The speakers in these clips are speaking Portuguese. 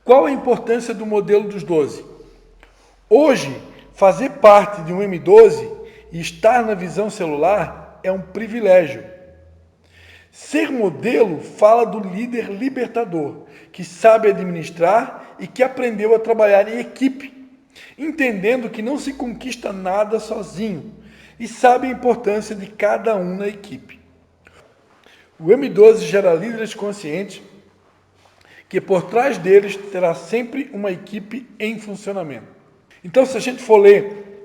Qual a importância do modelo dos 12? Hoje, fazer parte de um M12 e estar na visão celular é um privilégio. Ser modelo fala do líder libertador, que sabe administrar e que aprendeu a trabalhar em equipe, entendendo que não se conquista nada sozinho e sabe a importância de cada um na equipe. O M12 gera líderes conscientes que por trás deles terá sempre uma equipe em funcionamento. Então, se a gente for ler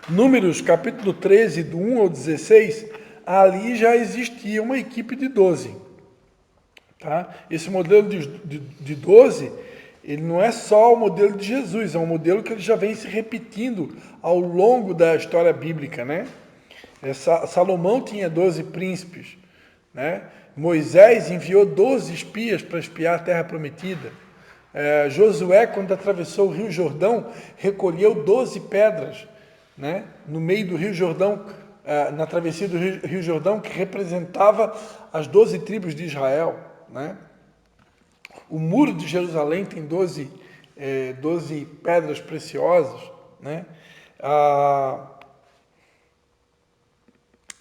Números capítulo 13, do 1 ao 16, ali já existia uma equipe de 12. Tá? Esse modelo de 12, ele não é só o modelo de Jesus, é um modelo que ele já vem se repetindo ao longo da história bíblica, né? Salomão tinha 12 príncipes, né? Moisés enviou 12 espias para espiar a terra prometida. Josué, quando atravessou o Rio Jordão, recolheu 12 pedras, né? No meio do Rio Jordão, na travessia do Rio Jordão, que representava as 12 tribos de Israel, né? O muro de Jerusalém tem 12 pedras preciosas, né?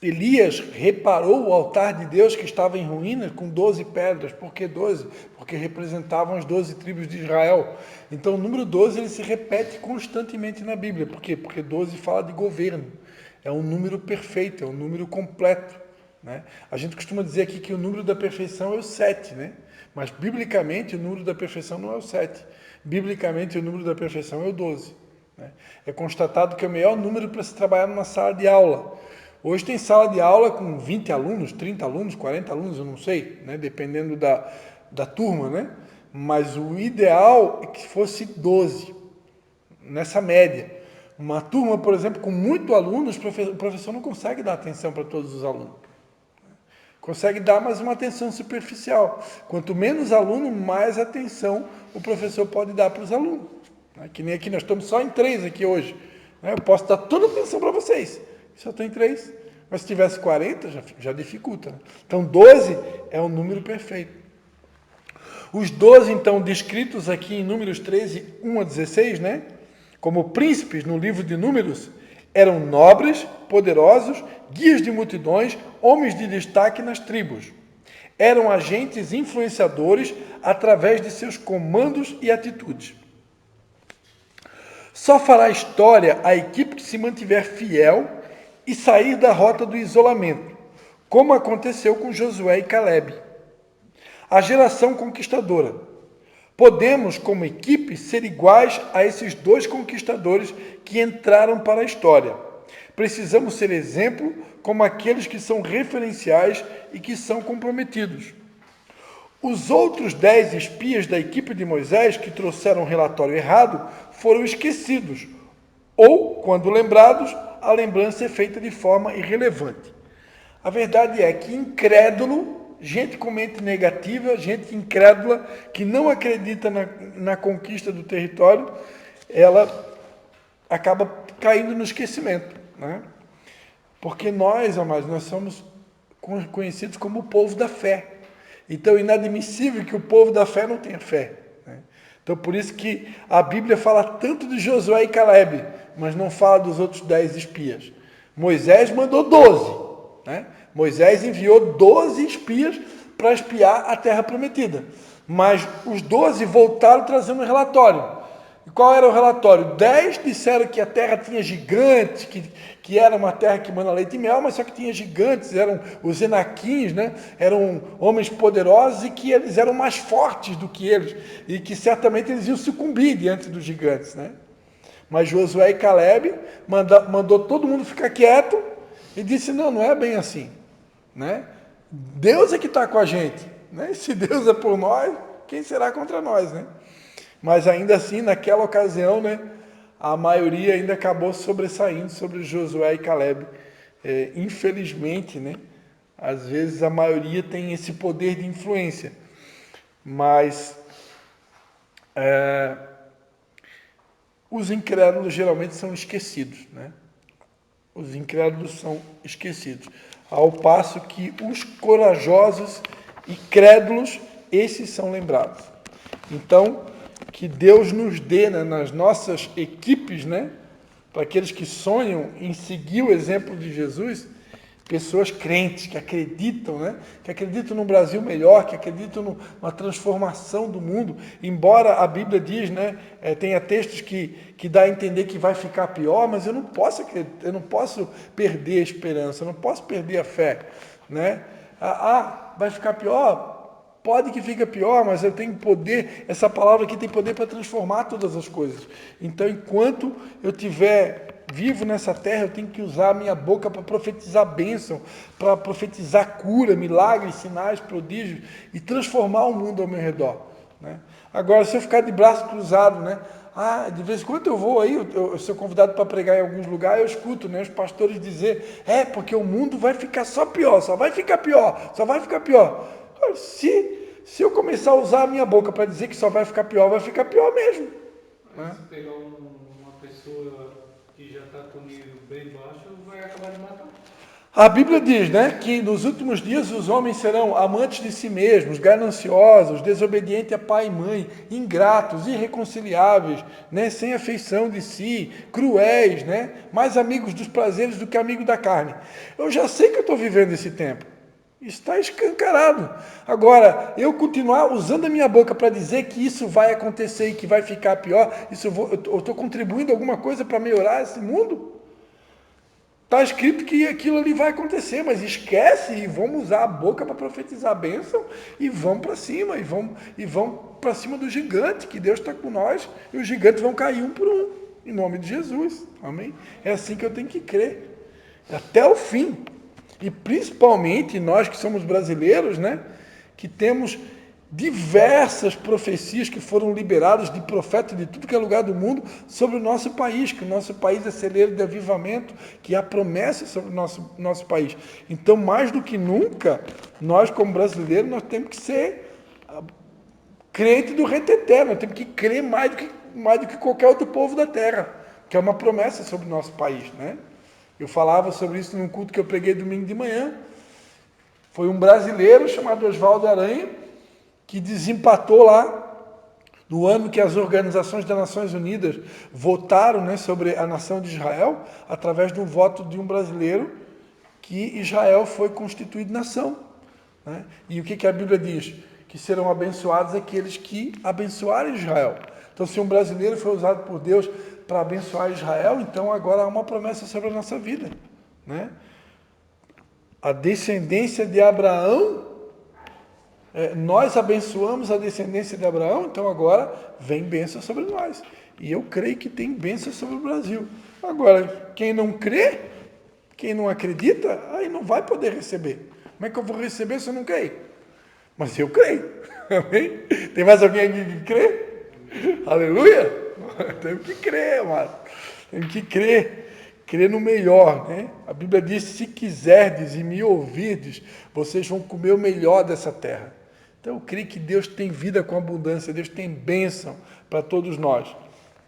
Elias reparou o altar de Deus que estava em ruínas com 12 pedras. Por que 12? Porque representavam as 12 tribos de Israel. Então o número 12 ele se repete constantemente na Bíblia. Por quê? Porque 12 fala de governo. É um número perfeito, é um número completo, né? A gente costuma dizer aqui que o número da perfeição é o 7, né? Mas biblicamente o número da perfeição não é o 7. Biblicamente o número da perfeição é o 12. Né? É constatado que é o melhor número para se trabalhar numa sala de aula. Hoje tem sala de aula com 20 alunos, 30 alunos, 40 alunos, eu não sei, né? Dependendo da turma, né? Mas o ideal é que fosse 12, nessa média. Uma turma, por exemplo, com muitos alunos, o professor não consegue dar atenção para todos os alunos. Consegue dar, mas uma atenção superficial. Quanto menos aluno, mais atenção o professor pode dar para os alunos. Que nem aqui, nós estamos só em 3 aqui hoje. Eu posso dar toda a atenção para vocês. Só tem 3. Mas se tivesse 40, já dificulta. Né? Então, 12 é o número perfeito. Os 12, então, descritos aqui em Números 13, 1 a 16, né? Como príncipes no livro de Números, eram nobres, poderosos, guias de multidões, homens de destaque nas tribos. Eram agentes influenciadores através de seus comandos e atitudes. Só fará história a equipe que se mantiver fiel e sair da rota do isolamento, como aconteceu com Josué e Caleb. A geração conquistadora. Podemos, como equipe, ser iguais a esses 2 conquistadores que entraram para a história. Precisamos ser exemplo como aqueles que são referenciais e que são comprometidos. Os outros 10 espias da equipe de Moisés que trouxeram um relatório errado foram esquecidos, ou, quando lembrados, a lembrança é feita de forma irrelevante. A verdade é que incrédulo, gente com mente negativa, gente incrédula, que não acredita na conquista do território, ela acaba caindo no esquecimento, né? Porque nós, amados, nós somos conhecidos como o povo da fé. Então é inadmissível que o povo da fé não tenha fé. Né? Então por isso que a Bíblia fala tanto de Josué e Caleb, mas não fala dos outros 10 espias. Moisés mandou 12. Né? Moisés enviou 12 espias para espiar a terra prometida. Mas os 12 voltaram trazendo um relatório. E qual era o relatório? 10 disseram que a terra tinha gigantes, que era uma terra que manda leite e mel, mas só que tinha gigantes, eram os Enaquins, né? Eram homens poderosos e que eles eram mais fortes do que eles, e que certamente eles iam sucumbir diante dos gigantes, né? Mas Josué e Caleb mandou todo mundo ficar quieto e disse, não é bem assim, né? Deus é que está com a gente, né? E se Deus é por nós, quem será contra nós, né? Mas ainda assim, naquela ocasião, né, a maioria ainda acabou sobressaindo sobre Josué e Caleb. Infelizmente, né, às vezes a maioria tem esse poder de influência, mas os incrédulos geralmente são esquecidos, né? Os incrédulos são esquecidos, ao passo que os corajosos e crédulos, esses são lembrados. Então, que Deus nos dê, né, nas nossas equipes, né, para aqueles que sonham em seguir o exemplo de Jesus, pessoas crentes, que acreditam, né, que acreditam no Brasil melhor, que acreditam numa transformação do mundo, embora a Bíblia diz, né, tenha textos que dá a entender que vai ficar pior, mas eu não posso perder a esperança, eu não posso perder a fé, né? Vai ficar pior? Pode que fique pior, mas eu tenho poder, essa palavra aqui tem poder para transformar todas as coisas. Então, enquanto eu estiver vivo nessa terra, eu tenho que usar a minha boca para profetizar bênção, para profetizar cura, milagres, sinais, prodígios e transformar o mundo ao meu redor, né? Agora, se eu ficar de braço cruzado, né? De vez em quando eu vou aí, eu sou convidado para pregar em alguns lugares, eu escuto, né, os pastores dizer, porque o mundo vai ficar só pior, só vai ficar pior, só vai ficar pior. Se eu começar a usar a minha boca para dizer que só vai ficar pior mesmo. Né? Se pegar uma pessoa que já está com o nível bem baixo, vai acabar de matar. A Bíblia diz, né, que nos últimos dias os homens serão amantes de si mesmos, gananciosos, desobedientes a pai e mãe, ingratos, irreconciliáveis, né, sem afeição de si, cruéis, né, mais amigos dos prazeres do que amigos da carne. Eu já sei que eu estou vivendo esse tempo. Está escancarado. Agora, eu continuar usando a minha boca para dizer que isso vai acontecer e que vai ficar pior, eu estou contribuindo alguma coisa para melhorar esse mundo? Está escrito que aquilo ali vai acontecer, mas esquece e vamos usar a boca para profetizar a bênção e vamos para cima, e vamos para cima do gigante, que Deus está com nós, e os gigantes vão cair um por um, em nome de Jesus. Amém? É assim que eu tenho que crer, até o fim. E principalmente nós que somos brasileiros, né, que temos diversas profecias que foram liberadas de profetas de tudo que é lugar do mundo sobre o nosso país, que o nosso país é celeiro de avivamento, que há promessas sobre o nosso país. Então, mais do que nunca, nós como brasileiros, nós temos que ser crente do reteté, nós temos que crer mais do que qualquer outro povo da terra, que é uma promessa sobre o nosso país, né? Eu falava sobre isso num culto que eu preguei domingo de manhã. Foi um brasileiro chamado Oswaldo Aranha que desempatou lá no ano que as organizações das Nações Unidas votaram, né, sobre a nação de Israel, através de um voto de um brasileiro, que Israel foi constituído nação, né? E o que a Bíblia diz? Que serão abençoados aqueles que abençoarem Israel. Então, se um brasileiro foi usado por Deus para abençoar Israel, então agora há uma promessa sobre a nossa vida, né? A descendência de Abraão, nós abençoamos a descendência de Abraão, então agora vem bênção sobre nós. E eu creio que tem bênção sobre o Brasil. Agora, quem não crê, quem não acredita, aí não vai poder receber. Como é que eu vou receber se eu não creio? Mas eu creio. Amém? Tem mais alguém aqui que crê? Aleluia! Temos que crer, amado. Temos que crer no melhor, né? A Bíblia diz, se quiserdes e me ouvirdes, vocês vão comer o melhor dessa terra. Então eu creio que Deus tem vida com abundância, Deus tem bênção para todos nós,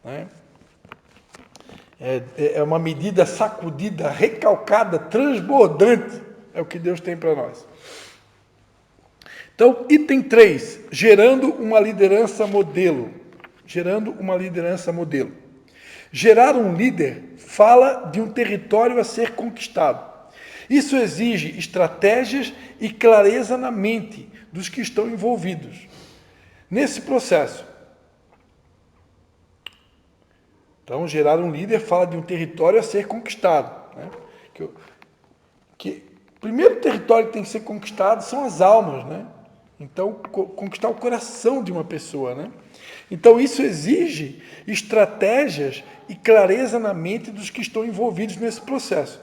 né? É uma medida sacudida, recalcada, transbordante, é o que Deus tem para nós. Então, item 3, gerando uma liderança modelo. Gerando uma liderança modelo. Gerar um líder fala de um território a ser conquistado. Isso exige estratégias e clareza na mente dos que estão envolvidos nesse processo. Então, gerar um líder fala de um território a ser conquistado, né? O primeiro território que tem que ser conquistado são as almas, né? Então, conquistar o coração de uma pessoa, né? Então, isso exige estratégias e clareza na mente dos que estão envolvidos nesse processo,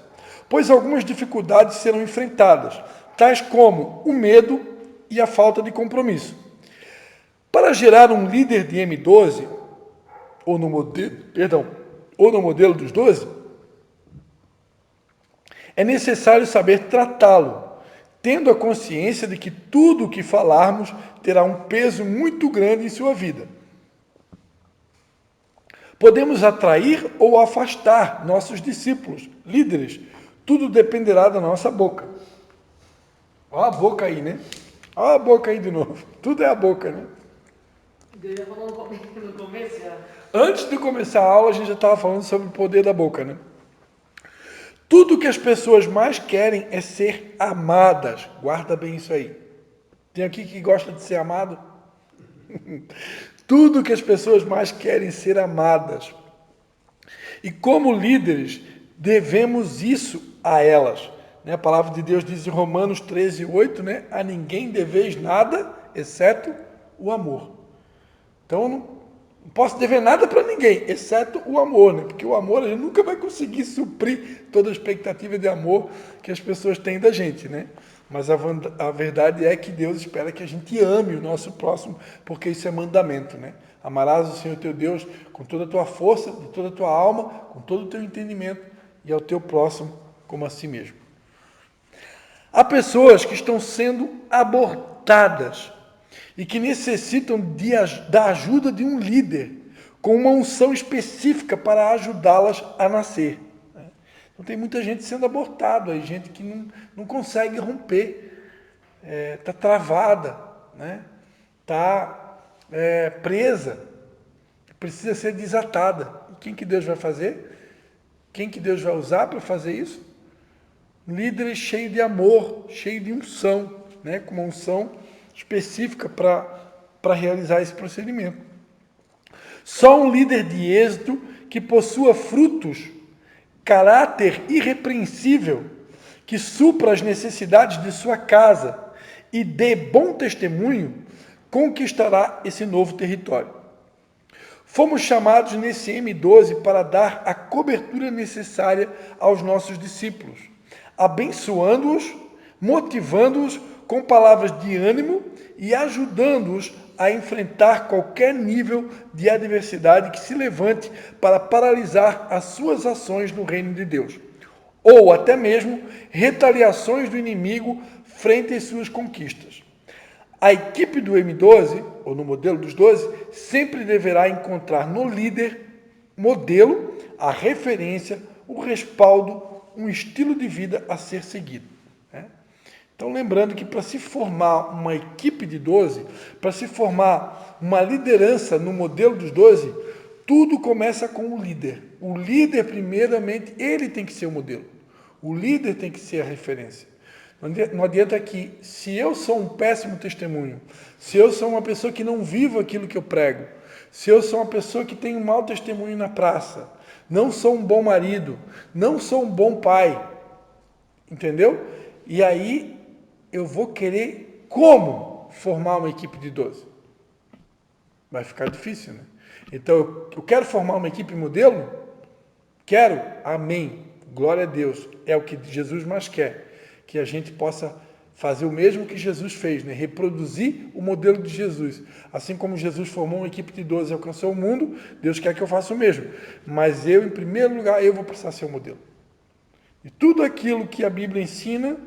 pois algumas dificuldades serão enfrentadas, tais como o medo e a falta de compromisso. Para gerar um líder de M12, ou no modelo dos 12, é necessário saber tratá-lo, tendo a consciência de que tudo o que falarmos terá um peso muito grande em sua vida. Podemos atrair ou afastar nossos discípulos, líderes. Tudo dependerá da nossa boca. Olha a boca aí, né? Olha a boca aí de novo. Tudo é a boca, né? Deus já falou no começo já. Antes de começar a aula, a gente já estava falando sobre o poder da boca, né? Tudo que as pessoas mais querem é ser amadas. Guarda bem isso aí. Tem aqui que gosta de ser amado? Tudo que as pessoas mais querem é ser amadas. E como líderes, devemos isso a elas. A palavra de Deus diz em Romanos 13:8, né? A ninguém deveis nada, exceto o amor. Então, eu não posso dever nada para ninguém, exceto o amor, né? Porque o amor, a gente nunca vai conseguir suprir toda a expectativa de amor que as pessoas têm da gente, né? Mas a verdade é que Deus espera que a gente ame o nosso próximo, porque isso é mandamento, né? Amarás o Senhor teu Deus com toda a tua força, de toda a tua alma, com todo o teu entendimento, e ao teu próximo como a si mesmo. Há pessoas que estão sendo abortadas e que necessitam da ajuda de um líder com uma unção específica para ajudá-las a nascer. Então tem muita gente sendo abortada, gente que não consegue romper, está travada, né? Está presa, precisa ser desatada. E quem que Deus vai fazer? Quem que Deus vai usar para fazer isso? Líderes cheios de amor, cheios de unção, né? Com uma unção específica para realizar esse procedimento. Só um líder de êxito que possua frutos, caráter irrepreensível, que supra as necessidades de sua casa e dê bom testemunho, conquistará esse novo território. Fomos chamados nesse M12 para dar a cobertura necessária aos nossos discípulos, abençoando-os, motivando-os com palavras de ânimo e ajudando-os a enfrentar qualquer nível de adversidade que se levante para paralisar as suas ações no reino de Deus, ou até mesmo retaliações do inimigo frente às suas conquistas. A equipe do M12, ou no modelo dos 12, sempre deverá encontrar no líder modelo a referência, o respaldo, um estilo de vida a ser seguido. Então, lembrando que para se formar uma equipe de 12, para se formar uma liderança no modelo dos 12, tudo começa com o líder. O líder, primeiramente, ele tem que ser o modelo. O líder tem que ser a referência. Não adianta que, se eu sou um péssimo testemunho, se eu sou uma pessoa que não vivo aquilo que eu prego, se eu sou uma pessoa que tem um mau testemunho na praça, não sou um bom marido, não sou um bom pai, entendeu? E aí eu vou querer como formar uma equipe de 12? Vai ficar difícil, né? Então, eu quero formar uma equipe modelo? Quero? Amém. Glória a Deus. É o que Jesus mais quer. Que a gente possa fazer o mesmo que Jesus fez, né? Reproduzir o modelo de Jesus. Assim como Jesus formou uma equipe de 12 e alcançou o mundo, Deus quer que eu faça o mesmo. Mas eu, em primeiro lugar, eu vou precisar ser o modelo. E tudo aquilo que a Bíblia ensina,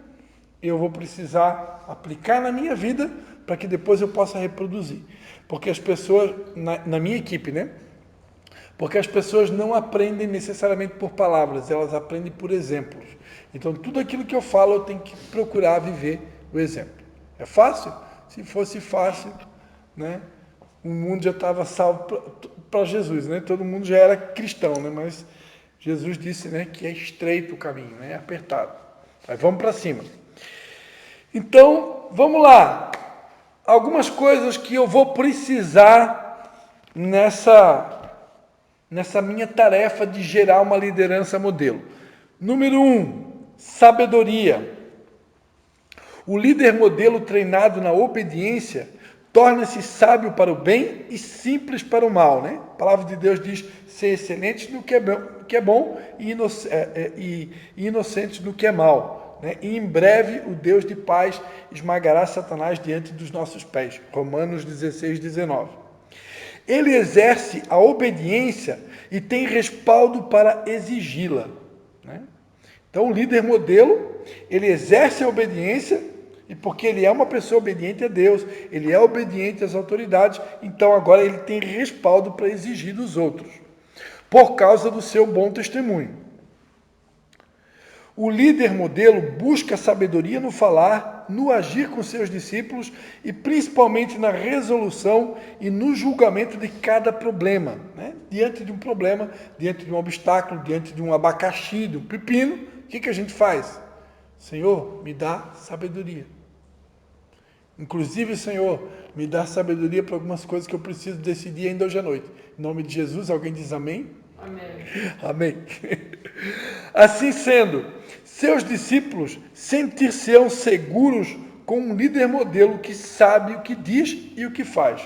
eu vou precisar aplicar na minha vida para que depois eu possa reproduzir. Porque as pessoas, na minha equipe, né? Porque as pessoas não aprendem necessariamente por palavras, elas aprendem por exemplos. Então, tudo aquilo que eu falo, eu tenho que procurar viver o exemplo. É fácil? Se fosse fácil, né? O mundo já estava salvo para Jesus, né? Todo mundo já era cristão, né? Mas Jesus disse, né, que é estreito o caminho, né? É apertado. Mas vamos para cima. Então, vamos lá. Algumas coisas que eu vou precisar nessa minha tarefa de gerar uma liderança modelo. Número 1, sabedoria. O líder modelo treinado na obediência torna-se sábio para o bem e simples para o mal, né? A palavra de Deus diz ser excelente no que é bom e inocente no que é mal, né? E em breve o Deus de paz esmagará Satanás diante dos nossos pés. Romanos 16:19. Ele exerce a obediência e tem respaldo para exigi-la, né? Então, o líder modelo, ele exerce a obediência, e porque ele é uma pessoa obediente a Deus, ele é obediente às autoridades, então agora ele tem respaldo para exigir dos outros, por causa do seu bom testemunho. O líder modelo busca sabedoria no falar, no agir com seus discípulos e principalmente na resolução e no julgamento de cada problema. Né? Diante de um problema, diante de um obstáculo, diante de um abacaxi, de um pepino, o que a gente faz? Senhor, me dá sabedoria. Inclusive, Senhor, me dá sabedoria para algumas coisas que eu preciso decidir ainda hoje à noite. Em nome de Jesus, alguém diz amém? Amém. Amém. Assim sendo, seus discípulos sentir-se-ão seguros com um líder modelo que sabe o que diz e o que faz.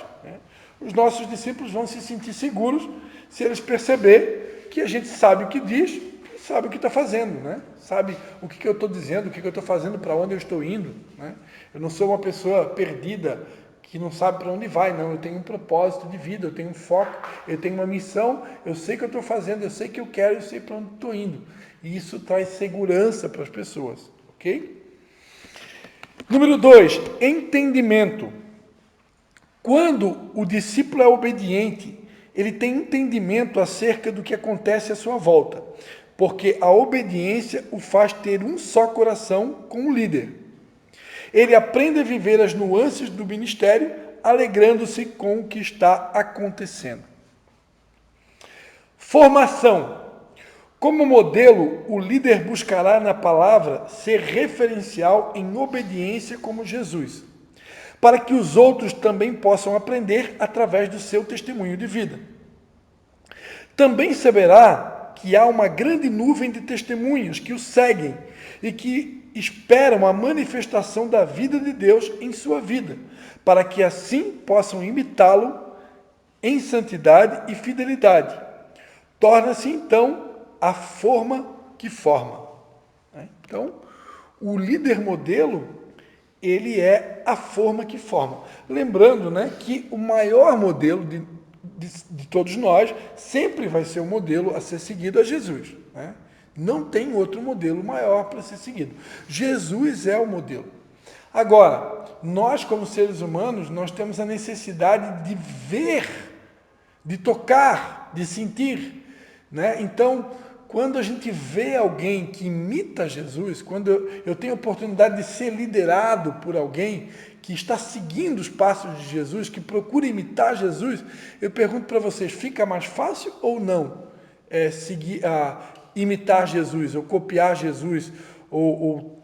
Os nossos discípulos vão se sentir seguros se eles perceberem que a gente sabe o que diz e sabe o que está fazendo, né? Sabe o que eu estou dizendo, o que eu estou fazendo, para onde eu estou indo. Né? Eu não sou uma pessoa perdida, que não sabe para onde vai, não. Eu tenho um propósito de vida, eu tenho um foco, eu tenho uma missão, eu sei o que eu estou fazendo, eu sei o que eu quero, eu sei para onde estou indo. E isso traz segurança para as pessoas, ok? Número 2, entendimento. Quando o discípulo é obediente, ele tem entendimento acerca do que acontece à sua volta, porque a obediência o faz ter um só coração com o líder. Ele aprende a viver as nuances do ministério, alegrando-se com o que está acontecendo. Formação. Como modelo, o líder buscará na palavra ser referencial em obediência como Jesus, para que os outros também possam aprender através do seu testemunho de vida. Também saberá que há uma grande nuvem de testemunhas que o seguem e que esperam a manifestação da vida de Deus em sua vida, para que assim possam imitá-lo em santidade e fidelidade. Torna-se, então, a forma que forma. Então, o líder modelo, ele é a forma que forma. Lembrando, né, que o maior modelo de todos nós sempre vai ser o modelo a ser seguido a Jesus. Né? Não tem outro modelo maior para ser seguido. Jesus é o modelo. Agora, nós como seres humanos, nós temos a necessidade de ver, de tocar, de sentir. Né? Então, quando a gente vê alguém que imita Jesus, quando eu tenho a oportunidade de ser liderado por alguém que está seguindo os passos de Jesus, que procura imitar Jesus, eu pergunto para vocês, fica mais fácil ou não imitar Jesus, ou copiar Jesus, ou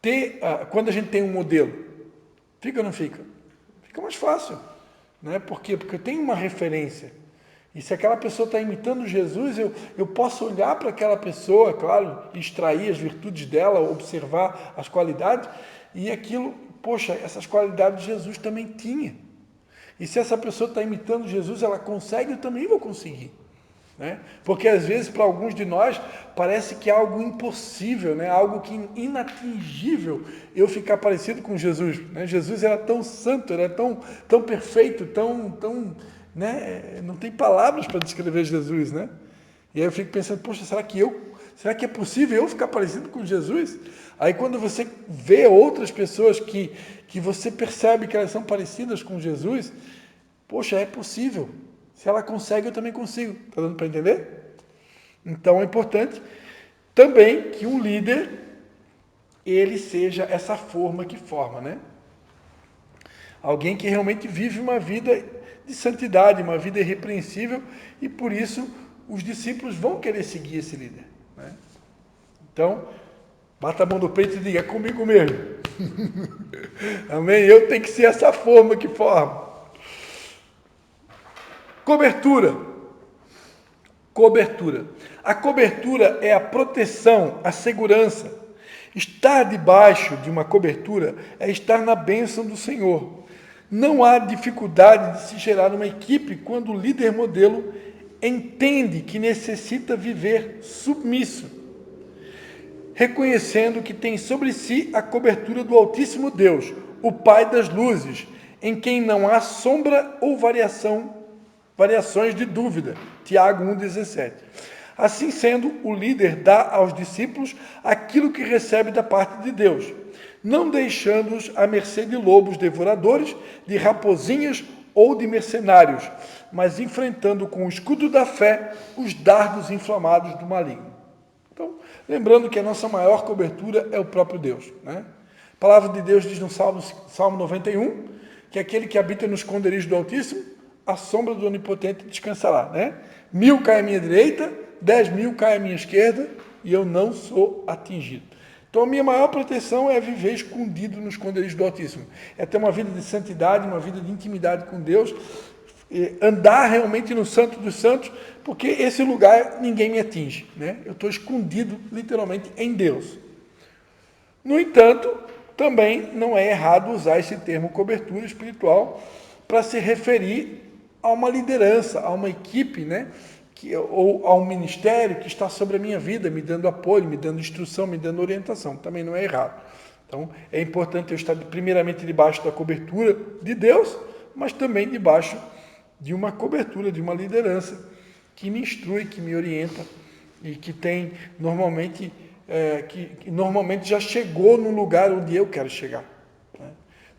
ter, quando a gente tem um modelo? Fica ou não fica? Fica mais fácil. Né? Por quê? Porque eu tenho uma referência. E se aquela pessoa está imitando Jesus, eu posso olhar para aquela pessoa, claro, extrair as virtudes dela, observar as qualidades, e aquilo, poxa, essas qualidades Jesus também tinha. E se essa pessoa está imitando Jesus, ela consegue, eu também vou conseguir. Né? Porque às vezes para alguns de nós parece que é algo impossível, né? Algo que inatingível eu ficar parecido com Jesus. Né? Jesus era tão santo, era tão perfeito, tão né? Não tem palavras para descrever Jesus, né? E aí eu fico pensando, poxa, será que é possível eu ficar parecido com Jesus? Aí quando você vê outras pessoas que você percebe que elas são parecidas com Jesus, poxa, é possível. Se ela consegue, eu também consigo. Está dando para entender? Então é importante também que um líder, ele seja essa forma que forma, né? Alguém que realmente vive uma vida de santidade, uma vida irrepreensível, e por isso os discípulos vão querer seguir esse líder. Né? Então, bata a mão no peito e diga, é comigo mesmo. Amém? Eu tenho que ser essa forma que forma. Cobertura. A cobertura é a proteção, a segurança. Estar debaixo de uma cobertura é estar na bênção do Senhor. Não há dificuldade de se gerar uma equipe quando o líder modelo entende que necessita viver submisso, reconhecendo que tem sobre si a cobertura do Altíssimo Deus, o Pai das luzes, em quem não há sombra ou variações de dúvida. Tiago 1,17. Assim sendo, o líder dá aos discípulos aquilo que recebe da parte de Deus, não deixando-os à mercê de lobos devoradores, de raposinhas ou de mercenários, mas enfrentando com o escudo da fé os dardos inflamados do maligno. Então, lembrando que a nossa maior cobertura é o próprio Deus, né? A palavra de Deus diz no Salmo 91, que aquele que habita no esconderijo do Altíssimo, a sombra do Onipotente descansará, né? 1000 cai à minha direita, 10.000 cai à minha esquerda, e eu não sou atingido. Então, a minha maior proteção é viver escondido no esconderijo do Altíssimo. É ter uma vida de santidade, uma vida de intimidade com Deus, andar realmente no Santo dos Santos, porque esse lugar ninguém me atinge, né? Eu estou escondido, literalmente, em Deus. No entanto, também não é errado usar esse termo cobertura espiritual para se referir a uma liderança, a uma equipe, né? Ou a um ministério que está sobre a minha vida, me dando apoio, me dando instrução, me dando orientação. Também não é errado. Então, é importante eu estar primeiramente debaixo da cobertura de Deus, mas também debaixo de uma cobertura, de uma liderança que me instrui, que me orienta e que tem normalmente, que normalmente já chegou no lugar onde eu quero chegar, né?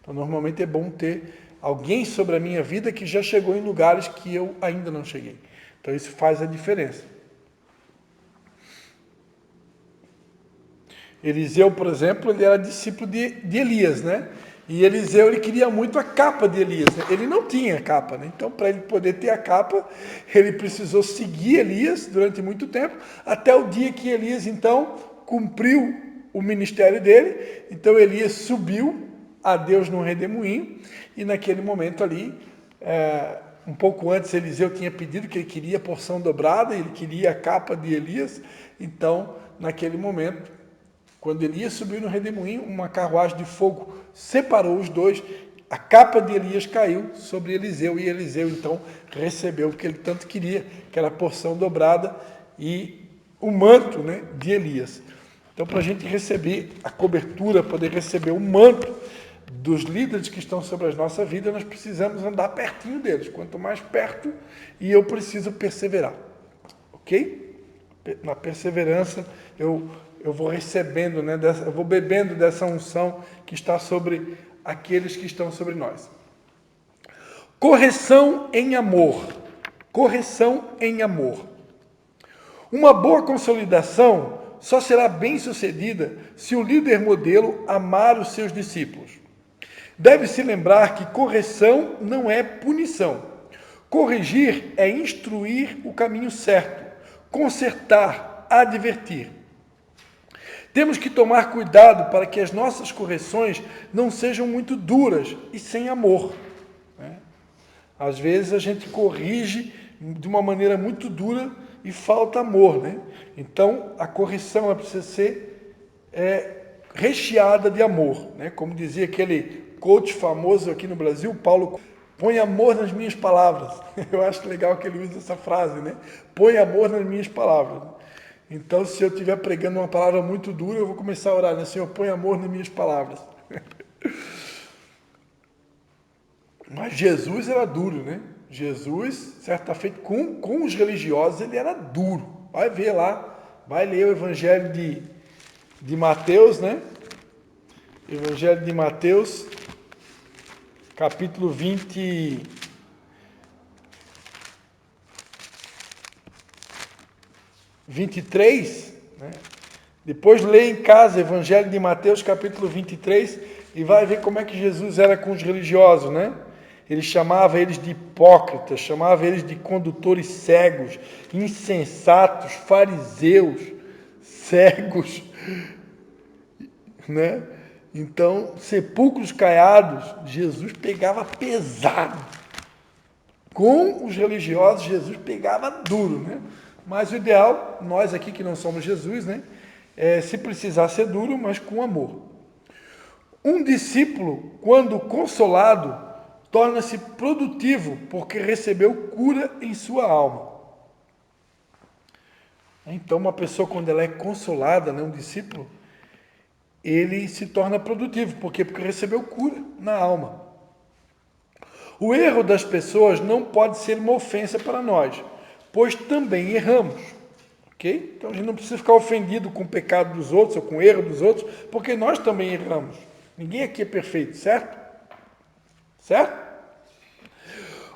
Então, normalmente é bom ter alguém sobre a minha vida que já chegou em lugares que eu ainda não cheguei. Então, isso faz a diferença. Eliseu, por exemplo, ele era discípulo de Elias, né? E Eliseu, ele queria muito a capa de Elias, né? Ele não tinha capa, né? Então, para ele poder ter a capa, ele precisou seguir Elias durante muito tempo, até o dia que Elias, então, cumpriu o ministério dele. Então, Elias subiu a Deus no redemoinho, e naquele momento ali, um pouco antes, Eliseu tinha pedido que ele queria a porção dobrada, ele queria a capa de Elias. Então, naquele momento, quando Elias subiu no redemoinho, uma carruagem de fogo separou os dois, a capa de Elias caiu sobre Eliseu, e Eliseu então recebeu o que ele tanto queria, que era a porção dobrada e o manto, né, de Elias. Então, para a gente receber a cobertura, poder receber o manto dos líderes que estão sobre a nossa vida, nós precisamos andar pertinho deles. Quanto mais perto, e eu preciso perseverar. Ok? Na perseverança, eu vou recebendo, né, eu vou bebendo dessa unção que está sobre aqueles que estão sobre nós. Correção em amor. Correção em amor. Uma boa consolidação só será bem sucedida se o líder modelo amar os seus discípulos. Deve-se lembrar que correção não é punição. Corrigir é instruir o caminho certo, consertar, advertir. Temos que tomar cuidado para que as nossas correções não sejam muito duras e sem amor, né? Às vezes a gente corrige de uma maneira muito dura e falta amor, né? Então a correção ela precisa ser recheada de amor, né? Como dizia aquele coach famoso aqui no Brasil, Paulo: põe amor nas minhas palavras. Eu acho legal que ele usa essa frase, né? Põe amor nas minhas palavras. Então, se eu estiver pregando uma palavra muito dura, eu vou começar a orar, né? Senhor, põe amor nas minhas palavras. Mas Jesus era duro, né? Jesus, certa feita, com os religiosos, ele era duro. Vai ver lá, vai ler o Evangelho de Mateus, né? Evangelho de Mateus, capítulo 23, né? Depois lê em casa Evangelho de Mateus, capítulo 23, e vai ver como é que Jesus era com os religiosos, né? Ele chamava eles de hipócritas, chamava eles de condutores cegos, insensatos, fariseus, cegos, né? Então, sepulcros caiados, Jesus pegava pesado. Com os religiosos, Jesus pegava duro, né? Mas o ideal, nós aqui que não somos Jesus, né? Se precisar ser duro, mas com amor. Um discípulo, quando consolado, torna-se produtivo, porque recebeu cura em sua alma. Então, uma pessoa, quando ela é consolada, né, um discípulo, ele se torna produtivo. Por quê? Porque recebeu cura na alma. O erro das pessoas não pode ser uma ofensa para nós, pois também erramos. Ok? Então a gente não precisa ficar ofendido com o pecado dos outros ou com o erro dos outros, porque nós também erramos. Ninguém aqui é perfeito, certo? Certo?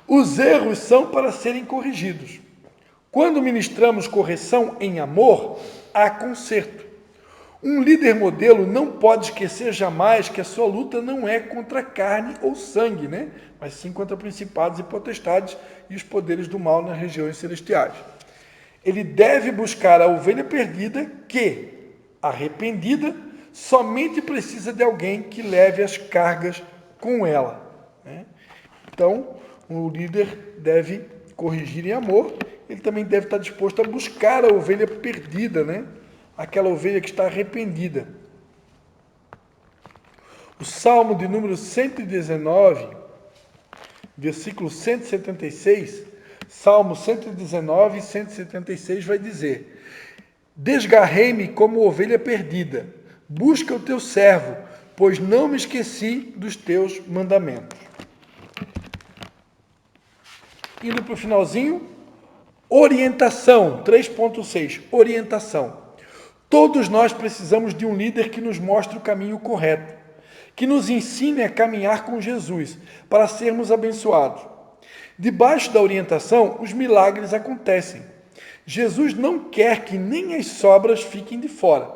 Os erros são para serem corrigidos. Quando ministramos correção em amor, há conserto. Um líder modelo não pode esquecer jamais que a sua luta não é contra carne ou sangue, né? Mas sim contra principados e potestades e os poderes do mal nas regiões celestiais. Ele deve buscar a ovelha perdida que, arrependida, somente precisa de alguém que leve as cargas com ela, né? Então, o líder deve corrigir em amor, ele também deve estar disposto a buscar a ovelha perdida, né? Aquela ovelha que está arrependida. O Salmo de número 119, versículo 176, Salmo 119 e 176 vai dizer: desgarrei-me como ovelha perdida, busca o teu servo, pois não me esqueci dos teus mandamentos. Indo para o finalzinho, orientação, 3.6, orientação. Todos nós precisamos de um líder que nos mostre o caminho correto, que nos ensine a caminhar com Jesus, para sermos abençoados. Debaixo da orientação, os milagres acontecem. Jesus não quer que nem as sobras fiquem de fora.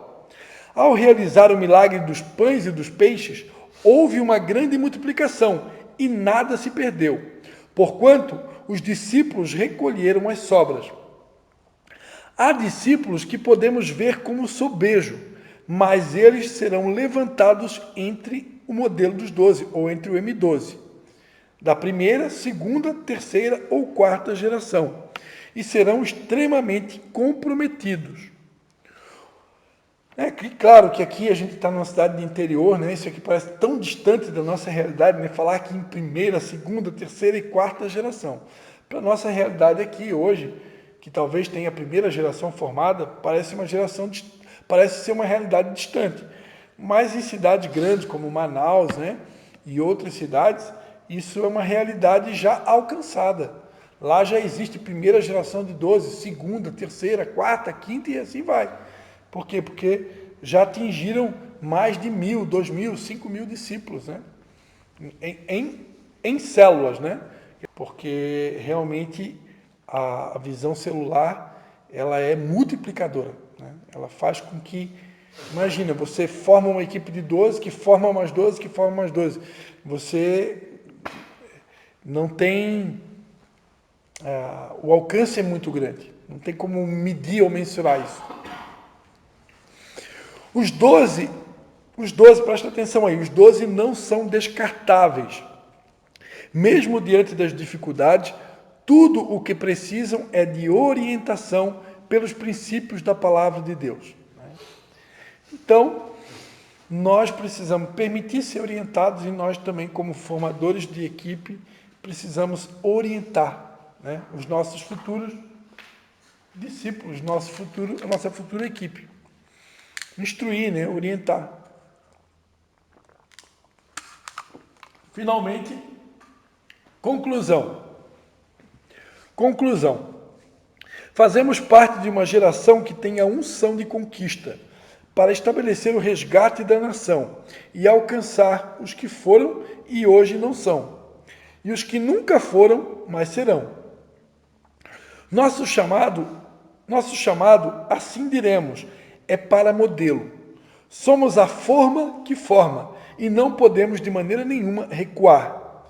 Ao realizar o milagre dos pães e dos peixes, houve uma grande multiplicação e nada se perdeu, porquanto os discípulos recolheram as sobras. Há discípulos que podemos ver como sobejo, mas eles serão levantados entre o modelo dos 12, ou entre o M12, da primeira, segunda, terceira ou quarta geração, e serão extremamente comprometidos. Claro que aqui a gente está numa cidade de interior, né? Isso aqui parece tão distante da nossa realidade, né? Falar aqui em primeira, segunda, terceira e quarta geração. Para a nossa realidade aqui hoje, que talvez tenha a primeira geração formada, parece ser uma realidade distante. Mas em cidades grandes como Manaus, né, e outras cidades, isso é uma realidade já alcançada. Lá já existe primeira geração de 12, segunda, terceira, quarta, quinta e assim vai. Por quê? Porque já atingiram mais de 1.000, 2.000, 5.000 discípulos, né? Em células, né? Porque realmente a visão celular, ela é multiplicadora, né? Ela faz com que, imagina, você forma uma equipe de 12, que forma mais 12, que forma mais 12. Você não tem... o alcance é muito grande. Não tem como medir ou mensurar isso. Os 12, presta atenção aí, os 12 não são descartáveis. Mesmo diante das dificuldades, tudo o que precisam é de orientação pelos princípios da palavra de Deus. Então, nós precisamos permitir ser orientados e nós também, como formadores de equipe, precisamos orientar, né, os nossos futuros discípulos, a nossa futura equipe. Instruir, né, orientar. Finalmente, conclusão. Fazemos parte de uma geração que tem a unção de conquista para estabelecer o resgate da nação e alcançar os que foram e hoje não são, e os que nunca foram, mas serão. Nosso chamado, assim diremos, é para modelo. Somos a forma que forma e não podemos de maneira nenhuma recuar.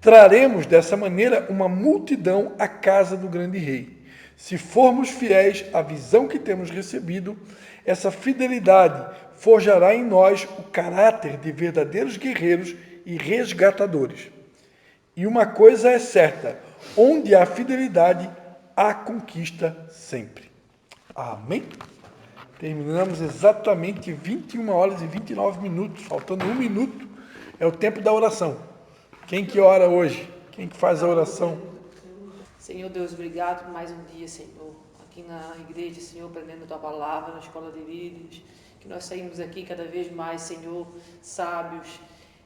Traremos dessa maneira uma multidão à casa do grande rei. Se formos fiéis à visão que temos recebido, essa fidelidade forjará em nós o caráter de verdadeiros guerreiros e resgatadores. E uma coisa é certa, onde há fidelidade, há conquista sempre. Amém? Terminamos exatamente 21 horas e 29 minutos, faltando 1 minuto, é o tempo da oração. Quem que ora hoje? Quem que faz a oração? Senhor Deus, obrigado por mais um dia, Senhor, aqui na igreja, Senhor, aprendendo a Tua palavra, na escola de líderes, que nós saímos aqui cada vez mais, Senhor, sábios,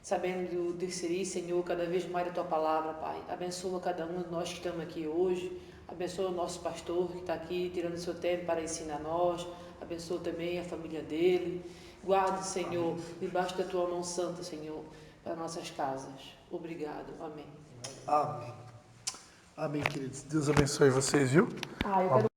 sabendo discernir, Senhor, cada vez mais da Tua palavra, Pai. Abençoa cada um de nós que estamos aqui hoje, abençoa o nosso pastor que está aqui, tirando o seu tempo para ensinar nós, abençoa também a família dele, guarde, Senhor, debaixo da Tua mão santa, Senhor, para nossas casas. Obrigado. Amém. Amém. Amém, queridos. Deus abençoe vocês, viu? Eu quero